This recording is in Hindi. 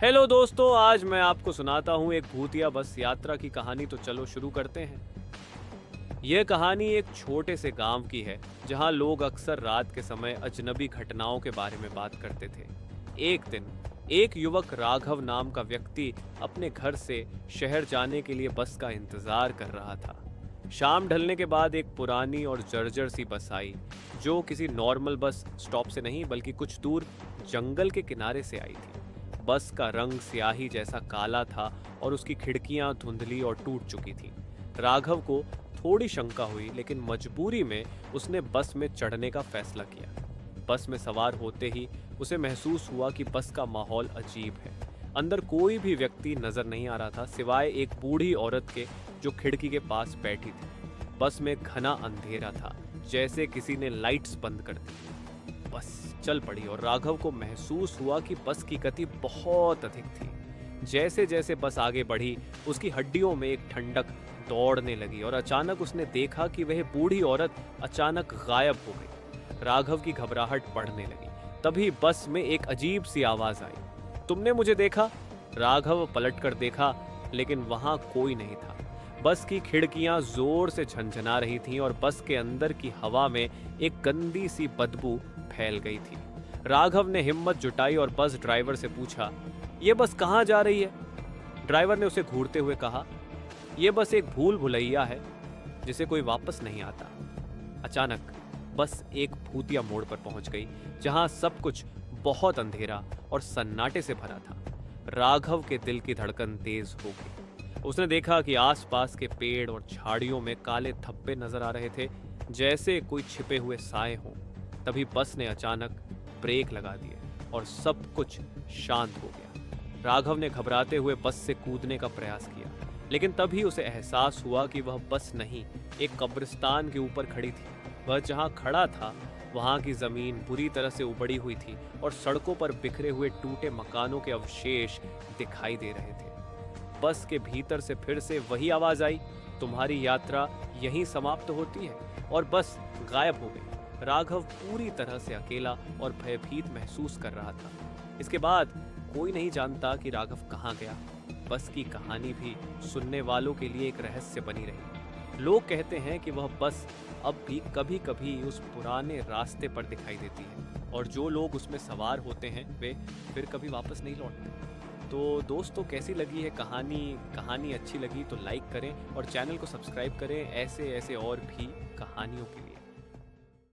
हेलो दोस्तों, आज मैं आपको सुनाता हूँ एक भूतिया बस यात्रा की कहानी। तो चलो शुरू करते हैं। यह कहानी एक छोटे से गांव की है जहां लोग अक्सर रात के समय अजनबी घटनाओं के बारे में बात करते थे। एक दिन एक युवक राघव नाम का व्यक्ति अपने घर से शहर जाने के लिए बस का इंतजार कर रहा था। शाम ढलने के बाद एक पुरानी और जर्जर सी बस आई, जो किसी नॉर्मल बस स्टॉप से नहीं बल्कि कुछ दूर जंगल के किनारे से आई थी। बस का रंग स्याही जैसा काला था और उसकी खिड़कियां धुंधली और टूट चुकी थीं। राघव को थोड़ी शंका हुई, लेकिन मजबूरी में उसने बस में चढ़ने का फैसला किया। बस में सवार होते ही उसे महसूस हुआ कि बस का माहौल अजीब है। अंदर कोई भी व्यक्ति नजर नहीं आ रहा था, सिवाय एक बूढ़ी औरत के जो खिड़की के पास बैठी थी। बस में घना अंधेरा था, जैसे किसी ने लाइट्स बंद कर दी। बस चल पड़ी और राघव को महसूस हुआ कि बस की गति बहुत अधिक थी। जैसे जैसे बस आगे बढ़ी, उसकी हड्डियों में एक ठंडक दौड़ने लगी और अचानक उसने देखा कि वह बूढ़ी औरत अचानक गायब हो गई। राघव की घबराहट बढ़ने लगी। तभी बस में एक अजीब सी आवाज आई, तुमने मुझे देखा? राघव पलटकर देखा, लेकिन वहां कोई नहीं था। बस की खिड़कियां जोर से झनझना रही थीं और बस के अंदर की हवा में एक गंदी सी बदबू फैल गई थी। राघव ने हिम्मत जुटाई और बस ड्राइवर से पूछा, ये बस कहाँ जा रही है? ड्राइवर ने उसे घूरते हुए कहा, यह बस एक भूल भुलैया है जिसे कोई वापस नहीं आता। अचानक बस एक भूतिया मोड़ पर पहुंच गई, जहां सब कुछ बहुत अंधेरा और सन्नाटे से भरा था। राघव के दिल की धड़कन तेज हो गई। उसने देखा कि आसपास के पेड़ और झाड़ियों में काले धब्बे नजर आ रहे थे, जैसे कोई छिपे हुए साए हों। तभी बस ने अचानक ब्रेक लगा दिए और सब कुछ शांत हो गया। राघव ने घबराते हुए बस से कूदने का प्रयास किया, लेकिन तभी उसे एहसास हुआ कि वह बस नहीं, एक कब्रिस्तान के ऊपर खड़ी थी। वह जहां खड़ा था वहां की जमीन बुरी तरह से उबड़ी हुई थी और सड़कों पर बिखरे हुए टूटे मकानों के अवशेष दिखाई दे रहे थे। बस के भीतर से फिर से वही आवाज आई, तुम्हारी यात्रा यहीं समाप्त होती है, और बस गायब हो गई। राघव पूरी तरह से अकेला और भयभीत महसूस कर रहा था। इसके बाद कोई नहीं जानता कि राघव कहाँ गया। बस की कहानी भी सुनने वालों के लिए एक रहस्य बनी रही। लोग कहते हैं कि वह बस अब भी कभी कभी उस पुराने रास्ते पर दिखाई देती है, और जो लोग उसमें सवार होते हैं वे फिर कभी वापस नहीं लौटते। तो दोस्तों, कैसी लगी है कहानी अच्छी लगी तो लाइक करें और चैनल को सब्सक्राइब करें ऐसे और भी कहानियों के लिए।